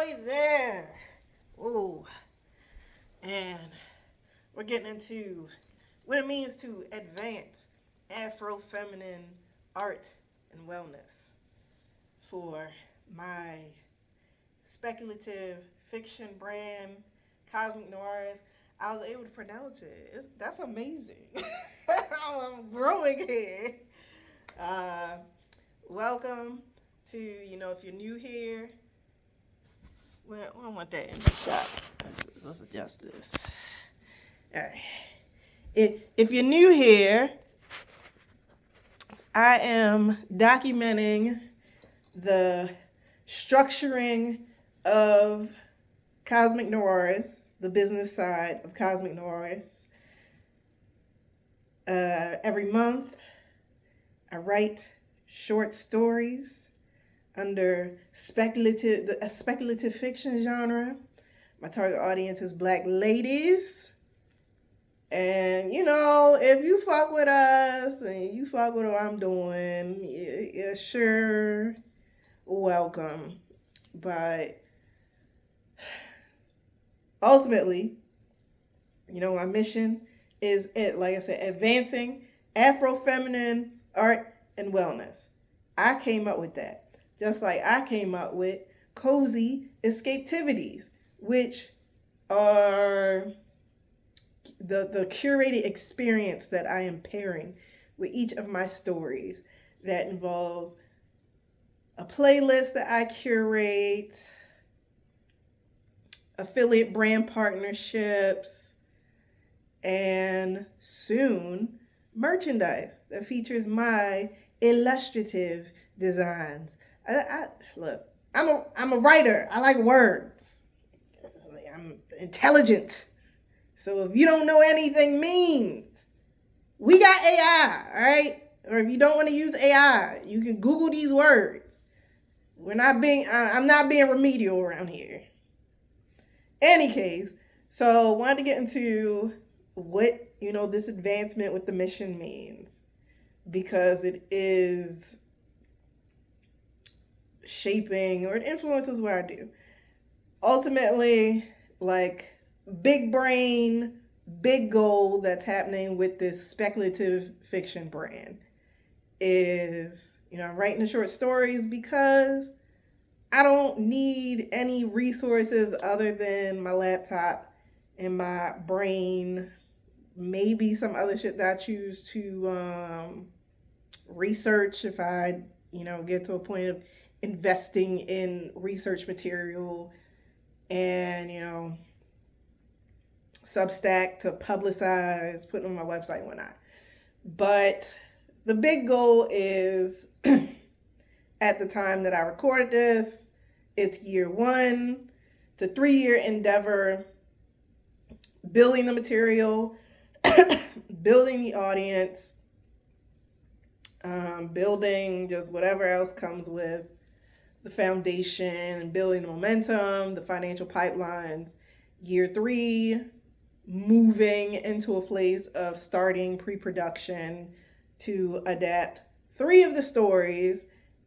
right there. Ooh. And we're getting into what it means to advance AfroFeminine art and wellness for my speculative fiction brand, Cosmic Noiress. I was able to pronounce it. That's amazing. I'm growing here. Uh, Welcome to, if you're new here, well, I don't want that in the shot. Let's adjust this. All right. If you're new here, I am documenting the structuring of Cosmic Noiress, the business side of Cosmic Noiress. Every month, I write short stories under speculative fiction genre. My target audience is Black ladies. And, if you fuck with us and you fuck with what I'm doing, you're sure welcome. But ultimately, my mission is, like I said, advancing Afro-feminine art and wellness. I came up with that. Just like I came up with cozy escapativities, which are the curated experience that I am pairing with each of my stories. That involves a playlist that I curate, affiliate brand partnerships, and soon merchandise that features my illustrative designs. Look, I'm a writer. I like words. I'm intelligent. So if you don't know anything means, we got AI, all right? Or if you don't want to use AI, you can Google these words. I'm not being remedial around here. Any case, so wanted to get into what, this advancement with the mission means, because it is shaping, or it influences what I do. Ultimately, like, big brain, big goal that's happening with this speculative fiction brand is, I'm writing the short stories because I don't need any resources other than my laptop and my brain, maybe some other shit that I choose to research if I, get to a point of investing in research material and, Substack to publicize, put on my website and whatnot. But the big goal is, at the time that I recorded this, it's year 1 to 3-year endeavor, building the material, building the audience, building just whatever else comes with the foundation, building the momentum, the financial pipelines. Year 3, moving into a place of starting pre-production to adapt 3 of the stories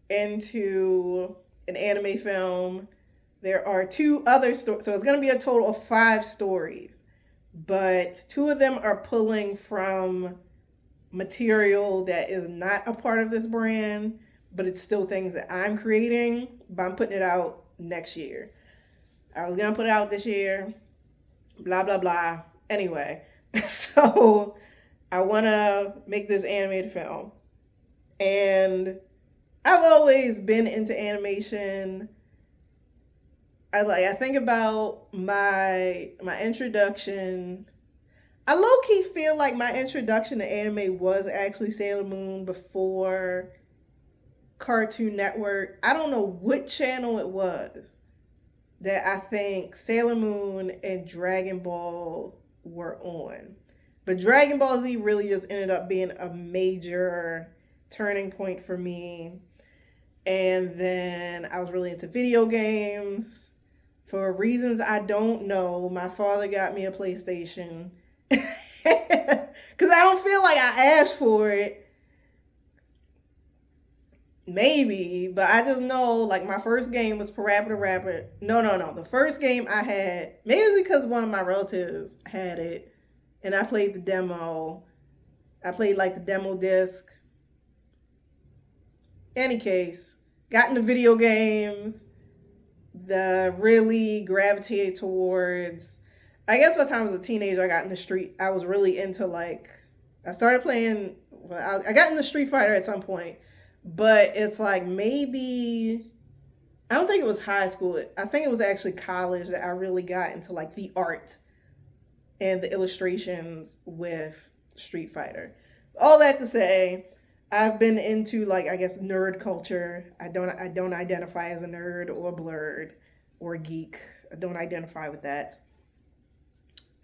into an anime film. There are 2 other stories, so it's going to be a total of 5 stories, but 2 of them are pulling from material that is not a part of this brand, but it's still things that I'm creating, but I'm putting it out next year. I was going to put it out this year, blah, blah, blah. Anyway, so I want to make this animated film. And I've always been into animation. I think about my introduction. I low-key feel like my introduction to anime was actually Sailor Moon before Cartoon Network. I don't know what channel it was that I think Sailor Moon and Dragon Ball were on. But Dragon Ball Z really just ended up being a major turning point for me. And then I was really into video games. For reasons I don't know, my father got me a PlayStation. Because I don't feel like I asked for it. Maybe, but I just know like my first game was Parappa the Rapper. No. The first game I had, maybe it was because one of my relatives had it and I played the demo. I played like the demo disc. Any case, got into video games, the really gravitated towards, I guess by the time I was a teenager, I got in the street. I was really into like, I started playing, well, I got into Street Fighter at some point, but it's like maybe, I don't think it was high school. I think it was actually college that I really got into like the art and the illustrations with Street Fighter. All that to say, I've been into like, I guess, nerd culture. I don't identify as a nerd or blurred or geek. I don't identify with that.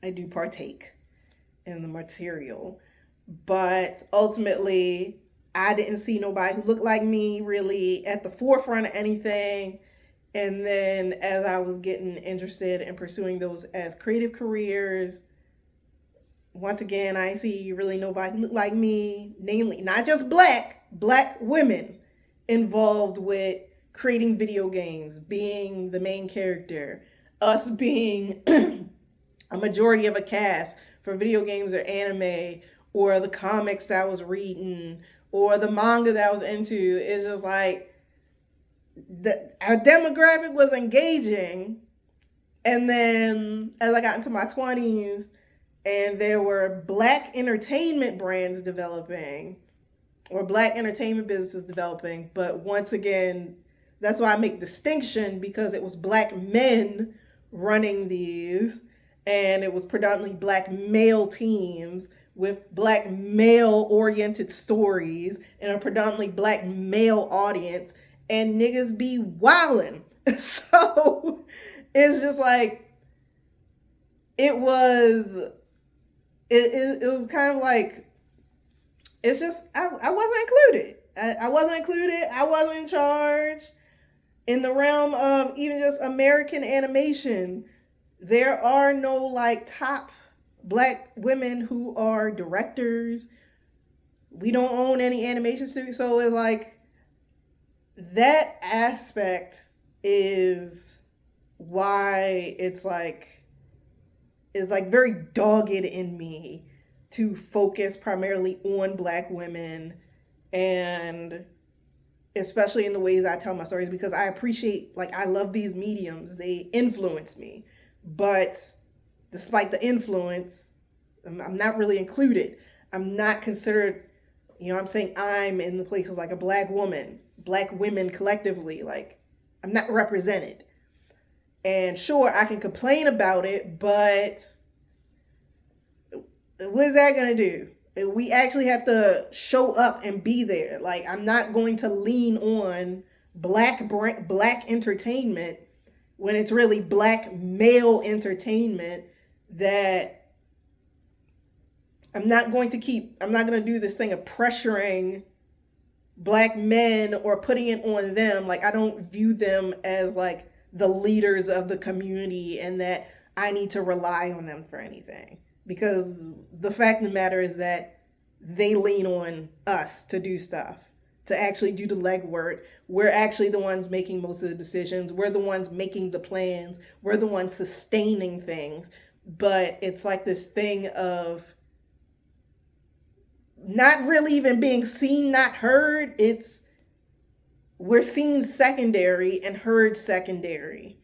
I do partake in the material. But ultimately, I didn't see nobody who looked like me really at the forefront of anything. And then as I was getting interested in pursuing those as creative careers, once again, I see really nobody who looked like me, namely not just black women involved with creating video games, being the main character, us being a majority of a cast for video games or anime or the comics that I was reading or the manga that I was into. It's just like our demographic was engaging. And then as I got into my 20s, and there were black entertainment brands developing or black entertainment businesses developing. But once again, that's why I make distinction, because it was black men running these and it was predominantly black male teams with black male oriented stories and a predominantly black male audience, and niggas be wildin'. So it's just like, it was kind of like, it's just, I wasn't included. I wasn't included. I wasn't in charge. In the realm of even just American animation, there are no like top black women who are directors. We don't own any animation studios. So it's like, that aspect is why it's like very dogged in me to focus primarily on black women, and especially in the ways I tell my stories, because I appreciate, like, I love these mediums. They influence me. But despite the influence, I'm not really included. I'm not considered, I'm saying I'm in the places like a black woman, black women collectively, like, I'm not represented. And sure, I can complain about it, but what is that going to do? We actually have to show up and be there. Like, I'm not going to lean on black entertainment when it's really black male entertainment that I'm not going to do this thing of pressuring black men or putting it on them. Like, I don't view them as like the leaders of the community and that I need to rely on them for anything. Because the fact of the matter is that they lean on us to do stuff, to actually do the legwork. We're actually the ones making most of the decisions. We're the ones making the plans. We're the ones sustaining things. But it's like this thing of not really even being seen, not heard. We're seen secondary and heard secondary,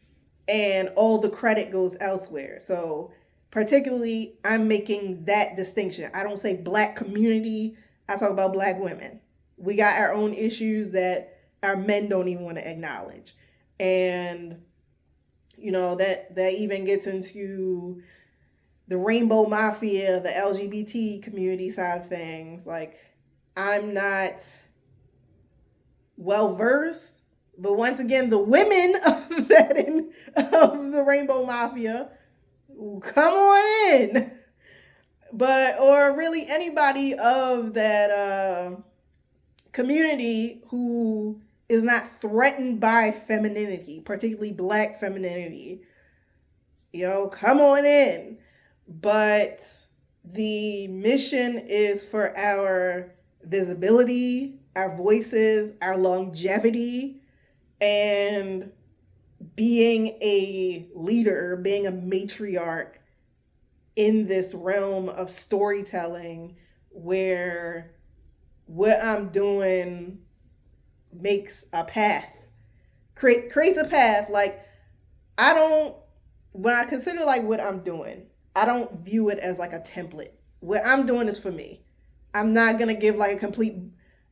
and all the credit goes elsewhere. So particularly, I'm making that distinction. I don't say black community. I talk about black women. We got our own issues that our men don't even want to acknowledge. And, that even gets into the rainbow mafia, the LGBT community side of things. Like, I'm not well versed, but once again, the women of the rainbow mafia, come on in. Or really anybody of that community who is not threatened by femininity, particularly black femininity, come on in. But the mission is for our visibility, our voices, our longevity, and being a leader, being a matriarch in this realm of storytelling where what I'm doing makes a path, creates a path. Like, I don't, when I consider like what I'm doing, I don't view it as like a template. What I'm doing is for me. I'm not going to give like a complete,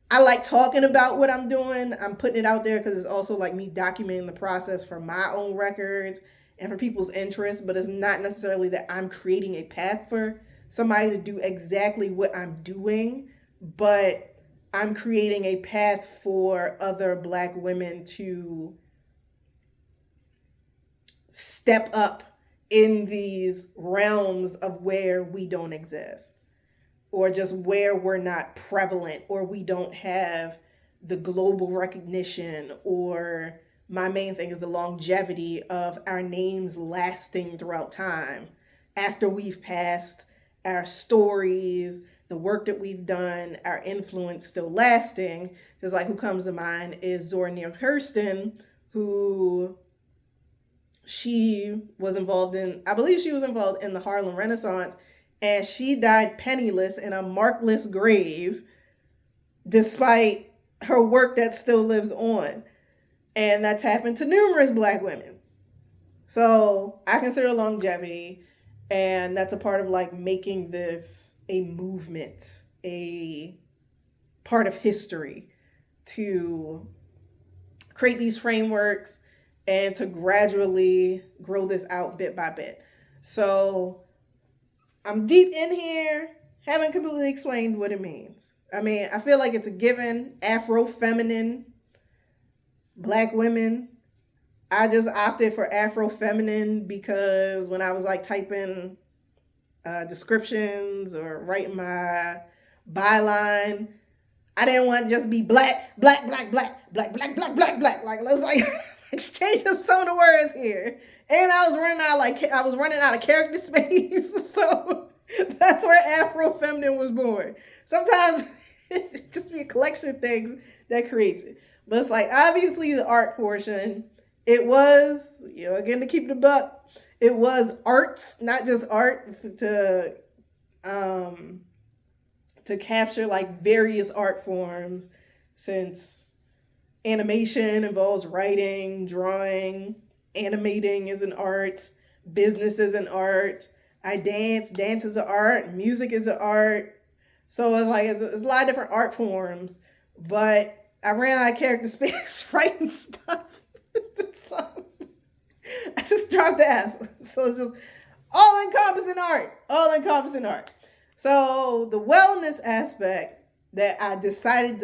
I like talking about what I'm doing. I'm putting it out there because it's also like me documenting the process for my own records and for people's interests, but it's not necessarily that I'm creating a path for somebody to do exactly what I'm doing, but I'm creating a path for other Black women to step up in these realms of where we don't exist, or just where we're not prevalent, or we don't have the global recognition, or my main thing is the longevity of our names lasting throughout time. After we've passed, our stories, the work that we've done, our influence still lasting. Because like who comes to mind is Zora Neale Hurston, who she was involved in, I believe she was involved in the Harlem Renaissance, and she died penniless in a markless grave despite her work that still lives on. And that's happened to numerous Black women. So I consider longevity, and that's a part of like making this a movement, a part of history, to create these frameworks and to gradually grow this out bit by bit. So I'm deep in here, haven't completely explained what it means. I mean, I feel like it's a given. Afro-feminine Black women. I just opted for Afro-feminine because when I was like typing descriptions or writing my byline, I didn't want to just be black, black, black, black, black, black, black, black, black. Like, let's like exchange some of the words here. And I was running out of character space. So that's where Afro-feminine was born. Sometimes it just be a collection of things that creates it. But it's like, obviously the art portion, it was, again, to keep it a buck, it was arts, not just art, to capture like various art forms, since animation involves writing, drawing, animating is an art, business is an art, I dance is an art, music is an art. So it's like, it's a lot of different art forms, but I ran out of character space writing stuff. So I just dropped the S. So it's just all encompassing art. So the wellness aspect that I decided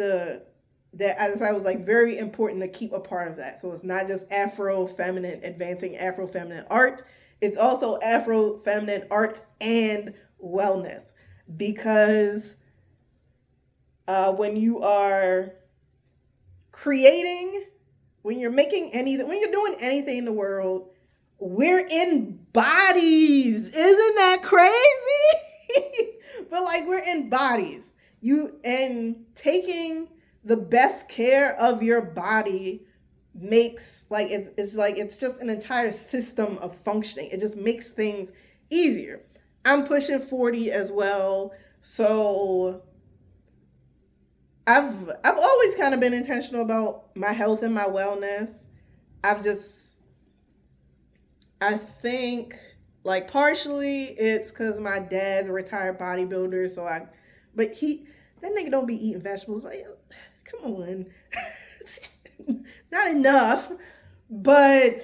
was like very important to keep a part of that. So it's not just Afro-feminine, advancing Afro-feminine art. It's also Afro-feminine art and wellness. Because when you are creating, when you're doing anything in the world, we're in bodies. Isn't that crazy? But like, we're in bodies. And taking the best care of your body makes like, it's just an entire system of functioning. It just makes things easier. I'm pushing 40 as well. So I've always kind of been intentional about my health and my wellness. I think like partially it's because my dad's a retired bodybuilder, but that nigga don't be eating vegetables. Like, come on. Not enough. But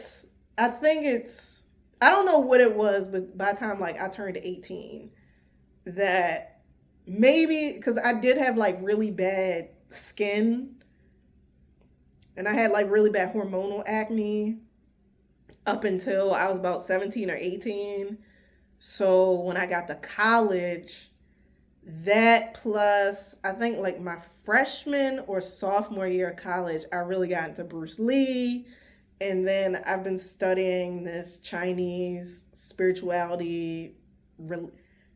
I think I don't know what it was, but by the time like I turned 18, that maybe because I did have like really bad skin, and I had like really bad hormonal acne up until I was about 17 or 18. So when I got to college, that plus I think like my freshman or sophomore year of college, I really got into Bruce Lee. And then I've been studying this Chinese spirituality,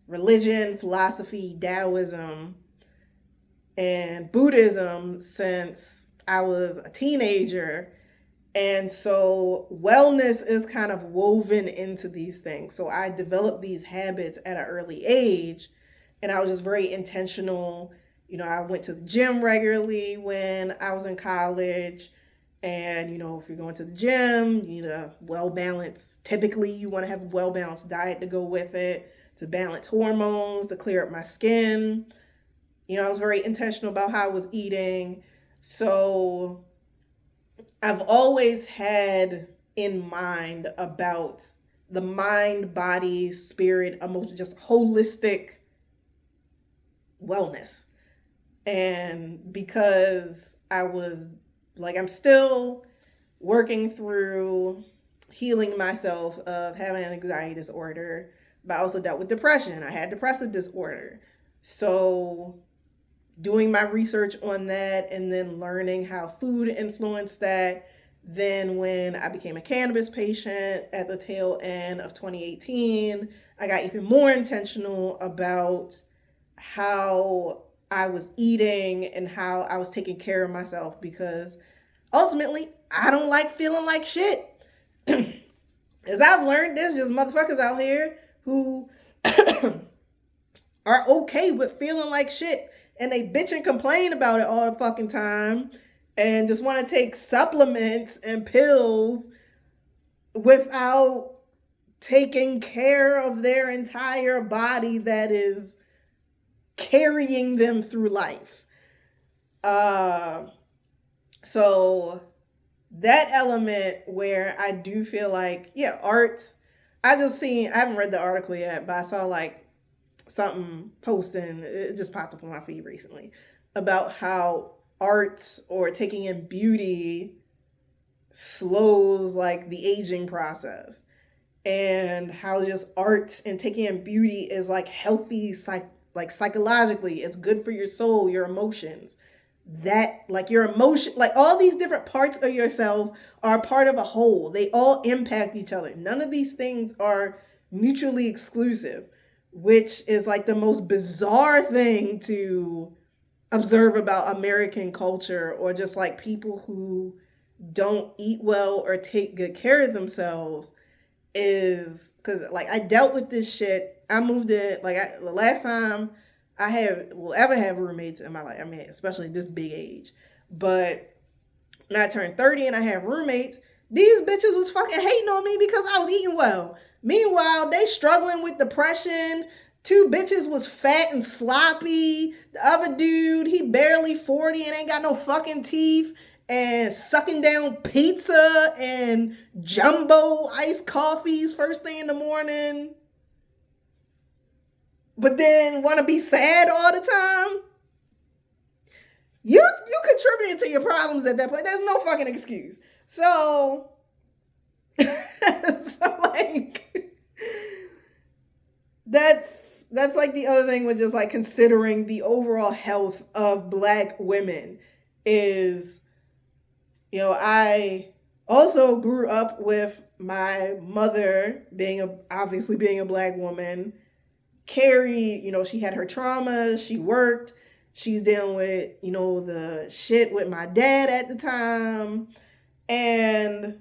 religion, philosophy, Taoism. and Buddhism since I was a teenager. And so wellness is kind of woven into these things. So I developed these habits at an early age, and I was just very intentional. I went to the gym regularly when I was in college. And, if you're going to the gym, you need a well-balanced, typically you want to have a well-balanced diet to go with it, to balance hormones, to clear up my skin. I was very intentional about how I was eating. So I've always had in mind about the mind, body, spirit, emotion, just holistic wellness. And because I'm still working through healing myself of having an anxiety disorder, but I also dealt with depression. I had depressive disorder. So doing my research on that and then learning how food influenced that. Then when I became a cannabis patient at the tail end of 2018, I got even more intentional about how I was eating and how I was taking care of myself, because ultimately I don't like feeling like shit. As I've learned, there's just motherfuckers out here who are okay with feeling like shit, and they bitch and complain about it all the fucking time and just want to take supplements and pills without taking care of their entire body that is carrying them through life. So that element where I do feel like, art, I haven't read the article yet, but I saw like something posting, it just popped up on my feed recently, about how art or taking in beauty slows like the aging process, and how just art and taking in beauty is like healthy, psychologically, it's good for your soul, your emotions. That like your emotion, like all these different parts of yourself are part of a whole. They all impact each other. None of these things are mutually exclusive, which is like the most bizarre thing to observe about American culture, or just like people who don't eat well or take good care of themselves. Is because like I dealt with this shit. I moved in the last time I will ever have roommates in my life. I mean, especially this big age. But when I turned 30 and I had roommates, these bitches was fucking hating on me because I was eating well. Meanwhile, they struggling with depression. Two bitches was fat and sloppy. The other dude, he barely 40 and ain't got no fucking teeth, and sucking down pizza and jumbo iced coffees first thing in the morning, but then want to be sad all the time. You contributed to your problems at that point. There's no fucking excuse. So like that's like the other thing with just like considering the overall health of Black women is, I also grew up with my mother obviously being a Black woman. Carrie, she had her traumas, she worked, she's dealing with, the shit with my dad at the time. And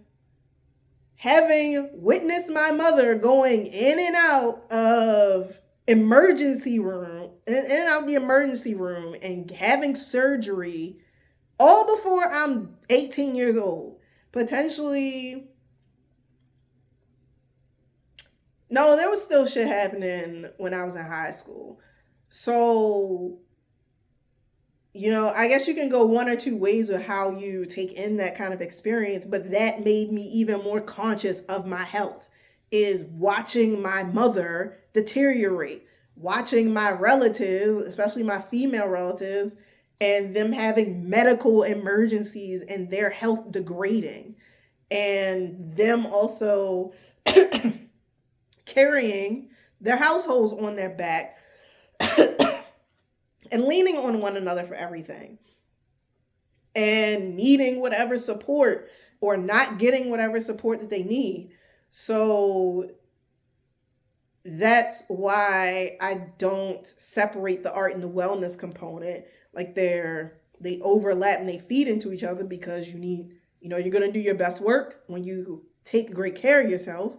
having witnessed my mother going in and out of emergency room, in and out of the emergency room, and having surgery all before I'm 18 years old. Potentially, no, there was still shit happening when I was in high school. So, I guess you can go one or two ways with how you take in that kind of experience, but that made me even more conscious of my health, is watching my mother deteriorate, watching my relatives, especially my female relatives, and them having medical emergencies and their health degrading, and them also carrying their households on their back and leaning on one another for everything, and needing whatever support or not getting whatever support that they need. So that's why I don't separate the art and the wellness component. like they overlap and they feed into each other, because you're going to do your best work when you take great care of yourself.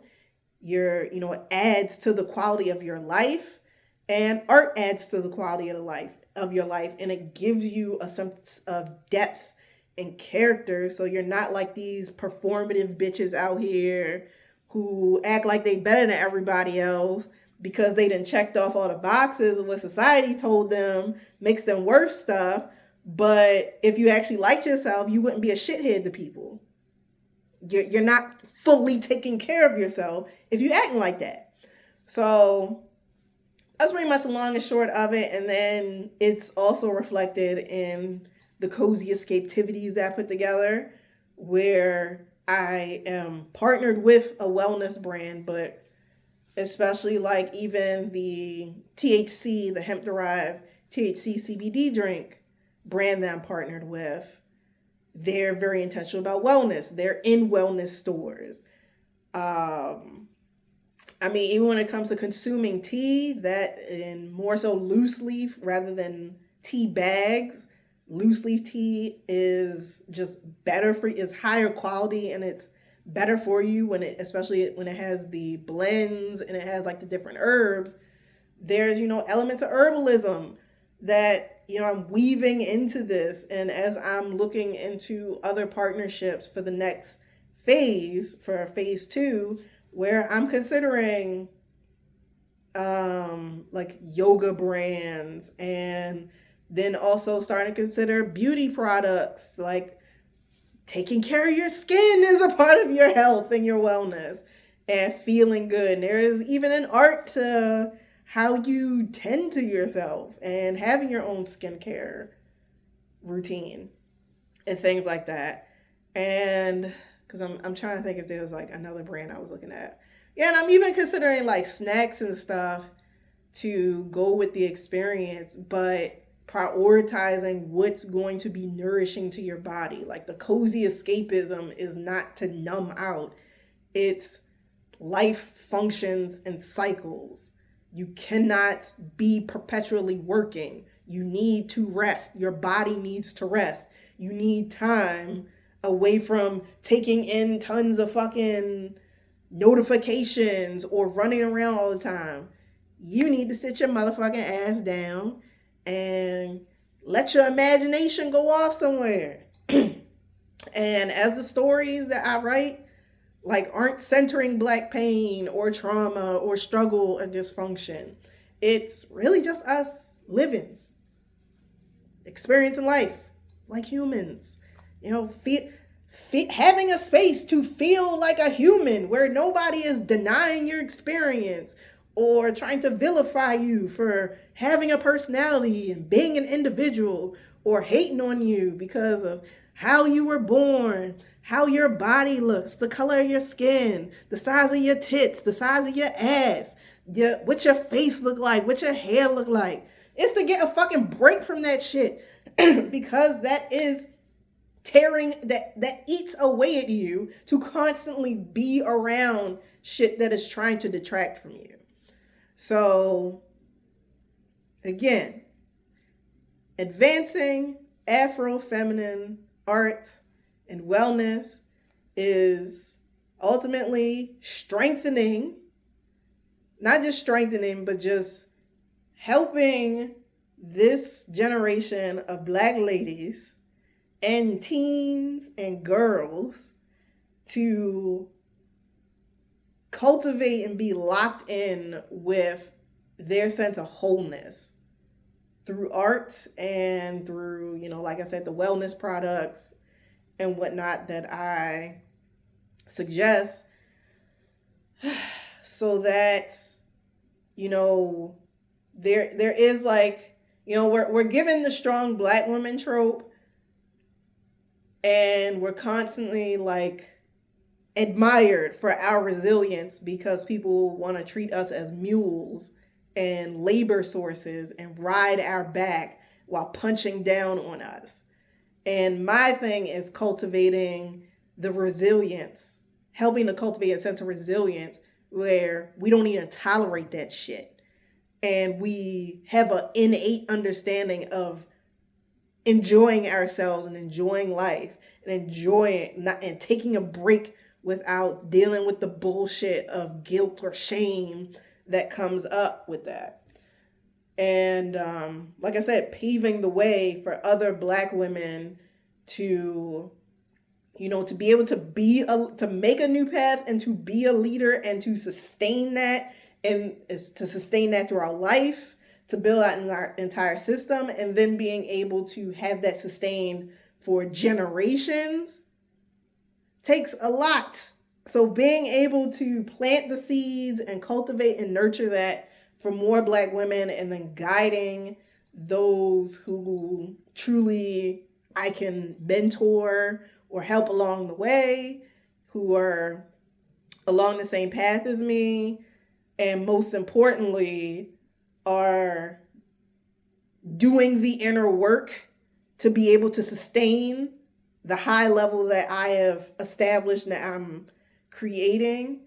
It adds to the quality of your life, and art adds to the quality of your life, and it gives you a sense of depth and character. So you're not like these performative bitches out here who act like they better than everybody else because they done checked off all the boxes of what society told them makes them worth stuff. But if you actually liked yourself, you wouldn't be a shithead to people. You're not fully taking care of yourself if you acting like that. So that's pretty much the long and short of it. And then it's also reflected in the cozy escapativities that I put together, where I am partnered with a wellness brand, but especially like even the THC, the hemp-derived THC CBD drink brand that I'm partnered with, they're very intentional about wellness. They're in wellness stores. Even when it comes to consuming tea, that in more so loose leaf rather than tea bags, loose leaf tea is just better is higher quality, and it's better for you especially when it has the blends and it has like the different herbs. There's, elements of herbalism that, I'm weaving into this. And as I'm looking into other partnerships for the next phase, for phase 2, where I'm considering like yoga brands, and then also starting to consider beauty products, like taking care of your skin is a part of your health and your wellness and feeling good. And there is even an art to how you tend to yourself and having your own skincare routine and things like that. And because I'm trying to think if there was like another brand I was looking at. Yeah, and I'm even considering like snacks and stuff to go with the experience, but prioritizing what's going to be nourishing to your body. Like the cozy escapism is not to numb out. It's life functions and cycles. You cannot be perpetually working. You need to rest. Your body needs to rest. You need time away from taking in tons of fucking notifications or running around all the time. You need to sit your motherfucking ass down and let your imagination go off somewhere. And as the stories that I write, like, aren't centering Black pain or trauma or struggle or dysfunction, it's really just us living, experiencing life like humans. Having a space to feel like a human where nobody is denying your experience or trying to vilify you for having a personality and being an individual, or hating on you because of how you were born, how your body looks, the color of your skin, the size of your tits, the size of your ass, what your face look like, what your hair look like. It's to get a fucking break from that shit because that is tearing, that eats away at you to constantly be around shit that is trying to detract from you. So again, advancing AfroFeminine art and wellness is ultimately strengthening, not just strengthening, but just helping this generation of Black ladies and teens and girls to cultivate and be locked in with their sense of wholeness through art and through, like I said, the wellness products and whatnot that I suggest, so that, there is like, we're given the strong Black woman trope, and we're constantly like admired for our resilience because people want to treat us as mules and labor sources and ride our back while punching down on us. And my thing is cultivating the resilience, helping to cultivate a sense of resilience where we don't even tolerate that shit. And we have an innate understanding of enjoying ourselves and enjoying life and and taking a break without dealing with the bullshit of guilt or shame that comes up with that. And like I said, paving the way for other Black women to, to be able to make a new path and to be a leader and to sustain that, and to sustain that throughout life, to build out our entire system, and then being able to have that sustained for generations takes a lot. So being able to plant the seeds and cultivate and nurture that for more Black women, and then guiding those who truly I can mentor or help along the way, who are along the same path as me, and most importantly, are doing the inner work to be able to sustain the high level that I have established and that I'm creating.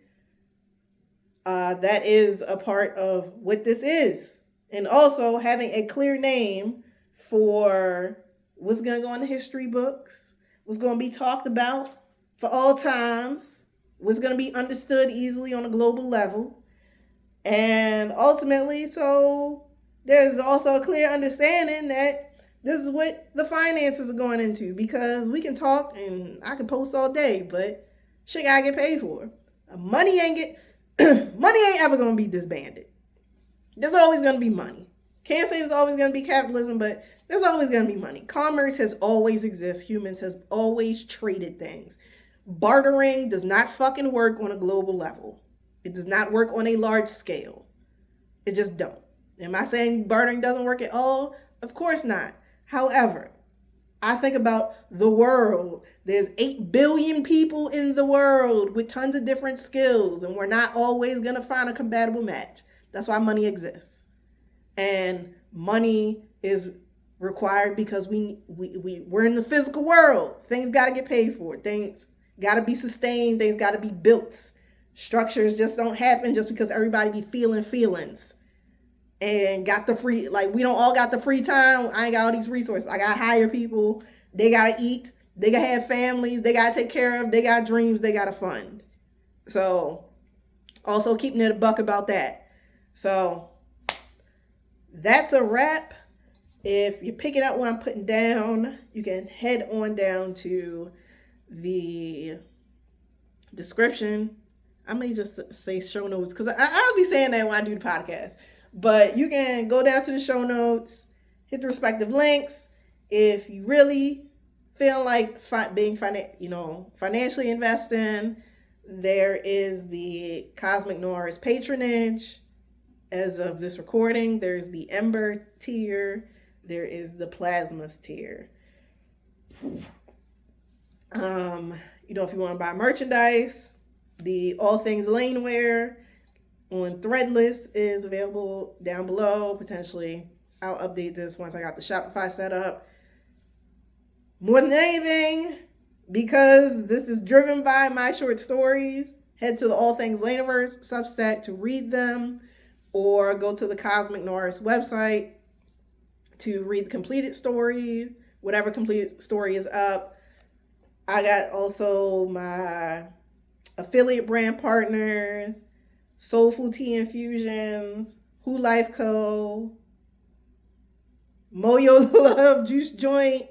That is a part of what this is. And also having a clear name for what's going to go in the history books, what's going to be talked about for all times, what's going to be understood easily on a global level. And ultimately, so there's also a clear understanding that this is what the finances are going into, because we can talk and I can post all day, but shit gotta get paid for. Money ain't ever gonna be disbanded. There's always gonna be money. Can't say there's always gonna be capitalism, but there's always gonna be money. Commerce has always existed. Humans has always traded things. Bartering does not fucking work on a global level. It does not work on a large scale. It just don't. Am I saying bartering doesn't work at all? Of course not. However, I think about the world. There's 8 billion people in the world with tons of different skills, and we're not always going to find a compatible match. That's why money exists. And money is required because we're in the physical world. Things got to get paid for. Things got to be sustained. Things got to be built. Structures just don't happen just because everybody be feeling feelings and got the free, like we don't all got the free time. I ain't got all these resources. I got to hire people. They got to eat. They got to have families. They got to take care of. They got dreams. They got to fund. So also keeping it a buck about that. So that's a wrap. If you're picking up what I'm putting down, you can head on down to the description. I may just say show notes because I'll be saying that when I do the podcast. But you can go down to the show notes, hit the respective links. If you really feel like financially investing, there is the Cosmic Noiress patronage. As of this recording, there's the Ember tier. There is the Plasmas tier. If you want to buy merchandise, the All Things Laneware on Threadless is available down below. Potentially, I'll update this once I got the Shopify set up. More than anything, because this is driven by my short stories, head to the All Things Laneware Substack to read them, or go to the Cosmic Noiress website to read the completed story, whatever completed story is up. I got also my affiliate brand partners, Soulful Tea Infusions, Who Life Co., Moyo Love Juice Joint.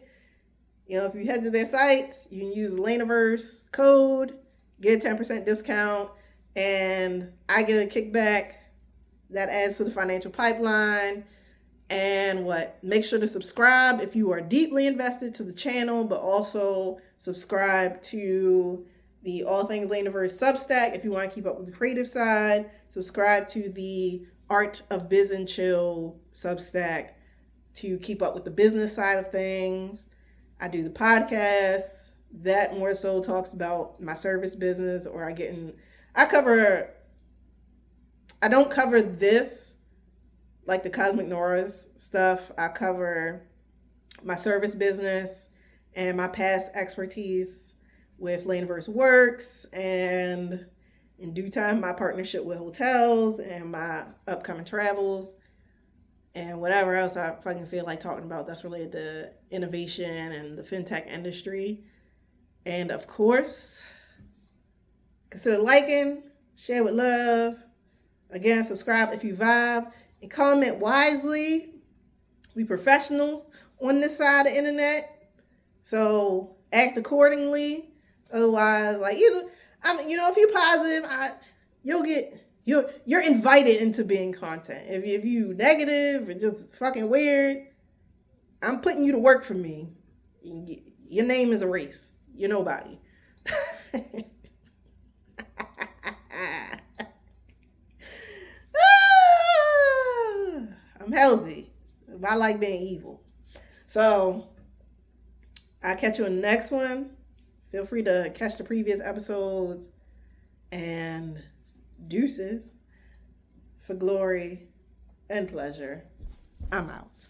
If you head to their sites, you can use the Laniverse code, get a 10% discount, and I get a kickback that adds to the financial pipeline. And make sure to subscribe if you are deeply invested to the channel, but also subscribe to the All Things Laniverse Substack if you want to keep up with the creative side. Subscribe to the Art of Biz and Chill Substack to keep up with the business side of things. I do the podcast that more so talks about my service business, or I don't cover this, like the Cosmic Noiress stuff. I cover my service business and my past expertise with Laniverse Works, and in due time, my partnership with hotels and my upcoming travels. and whatever else I fucking feel like talking about that's related to innovation and the fintech industry. And of course, consider liking, share with love. Again, subscribe if you vibe, and comment wisely. We professionals on this side of the internet, so act accordingly. Otherwise, like if you're positive, you're invited into being content. If you negative and just fucking weird, I'm putting you to work for me. Your name is erased. You're nobody. I'm healthy. I like being evil. So I'll catch you in the next one. Feel free to catch the previous episodes. And deuces for glory and pleasure. I'm out.